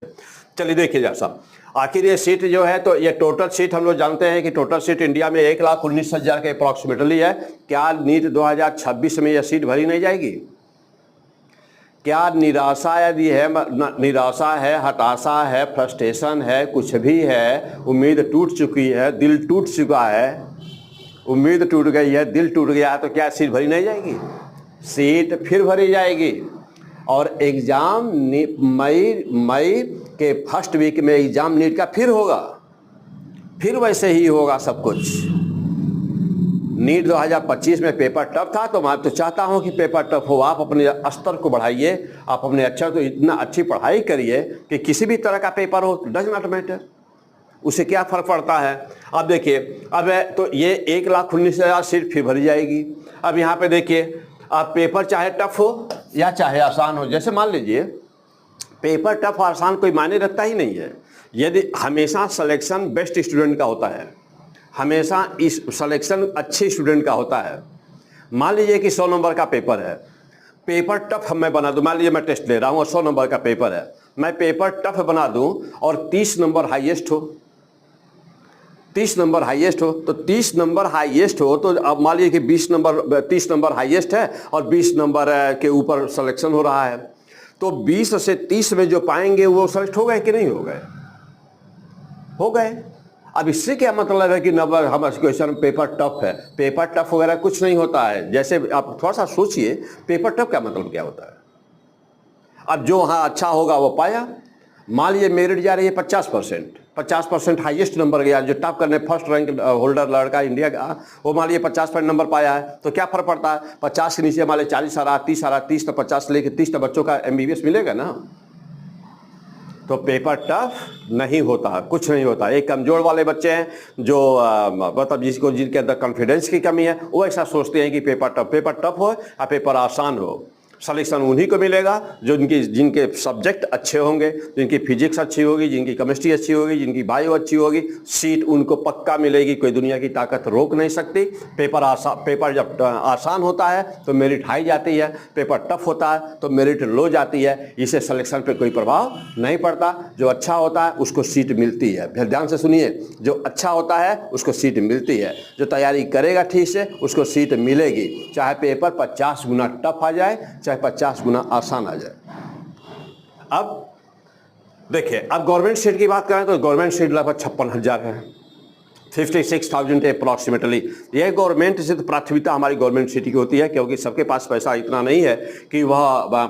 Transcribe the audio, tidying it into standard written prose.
चलिए देखिए जैसा आखिर ये सीट जो है, तो ये टोटल सीट हम लोग जानते हैं कि टोटल सीट इंडिया में 1,19,000 के अप्रॉक्सीमेटली है। क्या नीट 2026 में यह सीट भरी नहीं जाएगी? क्या निराशा यदि है, निराशा है, हताशा है, फ्रस्ट्रेशन है, कुछ भी है, उम्मीद टूट चुकी है, दिल टूट चुका है, उम्मीद टूट गई है, दिल टूट गया है, तो क्या सीट भरी नहीं जाएगी? सीट फिर भरी जाएगी। और एग्ज़ाम मई के फर्स्ट वीक में एग्ज़ाम नीट का फिर होगा, फिर वैसे ही होगा सब कुछ। नीट 2025 में पेपर टफ था, तो मैं तो चाहता हूं कि पेपर टफ हो। आप अपने स्तर को बढ़ाइए, आप अपने अच्छा तो इतना अच्छी पढ़ाई करिए कि किसी भी तरह का पेपर हो, डज नॉट मैटर, उससे क्या फ़र्क पड़ता है। अब देखिए, अब तो ये 1,19,000 सीट फिर भरी जाएगी। अब यहाँ पे देखिए, अब पेपर चाहे टफ हो या चाहे आसान हो, जैसे मान लीजिए पेपर टफ और आसान कोई मायने रखता ही नहीं है। यदि हमेशा सिलेक्शन बेस्ट स्टूडेंट का होता है, हमेशा इस सिलेक्शन अच्छे स्टूडेंट का होता है। मान लीजिए कि 100 नंबर का पेपर है, पेपर टफ मैं बना दूं, मान लीजिए मैं टेस्ट ले रहा हूँ और 100 नंबर का पेपर है, मैं पेपर टफ बना दूं और 30 नंबर हाईएस्ट हो, 30 नंबर हाईएस्ट हो, तो 30 नंबर हाईएस्ट हो, तो अब मान लीजिए कि 30 नंबर हाईएस्ट है और 20 नंबर के ऊपर सिलेक्शन हो रहा है, तो 20 से 30 में जो पाएंगे वो सेलेक्ट हो गए कि नहीं हो गए? हो गए। अब इससे क्या मतलब है कि नंबर हम क्वेश्चन पेपर टफ है? पेपर टफ वगैरह कुछ नहीं होता है। जैसे आप थोड़ा सा सोचिए, पेपर टफ का मतलब क्या होता है? अब जो हाँ अच्छा होगा वो पाया। मान लीजिए मेरिट जा रही है 50% हाईएस्ट नंबर गया, जो टॉप करने फर्स्ट रैंक होल्डर लड़का इंडिया का, वो मान लीजिए 50% नंबर पाया है, तो क्या फर्क पड़ता है? 50 के नीचे मान लीजिए 40 आ रहा, 30 आ रहा, 30 तो 50 लेके 30 तो बच्चों का MBBS मिलेगा ना। तो पेपर टफ नहीं होता, कुछ नहीं होता। एक कमज़ोर वाले बच्चे हैं जो मतलब जिनके अंदर कॉन्फिडेंस की कमी है, वो ऐसा सोचते हैं कि पेपर टफ हो या पेपर आसान हो, सलेक्शन उन्हीं को मिलेगा जो जिनके सब्जेक्ट अच्छे होंगे, जिनकी फिजिक्स अच्छी होगी, जिनकी केमिस्ट्री अच्छी होगी, जिनकी बायो अच्छी होगी, सीट उनको पक्का मिलेगी। कोई दुनिया की ताकत रोक नहीं सकती। पेपर जब आसान होता है तो मेरिट हाई जाती है, पेपर टफ होता है तो मेरिट लो जाती है। इससे सिलेक्शन पे कोई प्रभाव नहीं पड़ता। जो अच्छा होता है उसको सीट मिलती है। फिर ध्यान से सुनिए, जो अच्छा होता है उसको सीट मिलती है, जो तैयारी करेगा ठीक से उसको सीट मिलेगी, चाहे पेपर 50 गुना टफ आ जाए, चाहे 50 गुना आसान आ जाए। अब देखिए, अब गवर्नमेंट सीट की बात करें तो गवर्नमेंट सीट लगभग 56,000 है, 56,000 अप्रॉक्सीमेटली। यह गवर्नमेंट से प्राथमिकता हमारी गवर्नमेंट सीट की होती है, क्योंकि सबके पास पैसा इतना नहीं है कि वह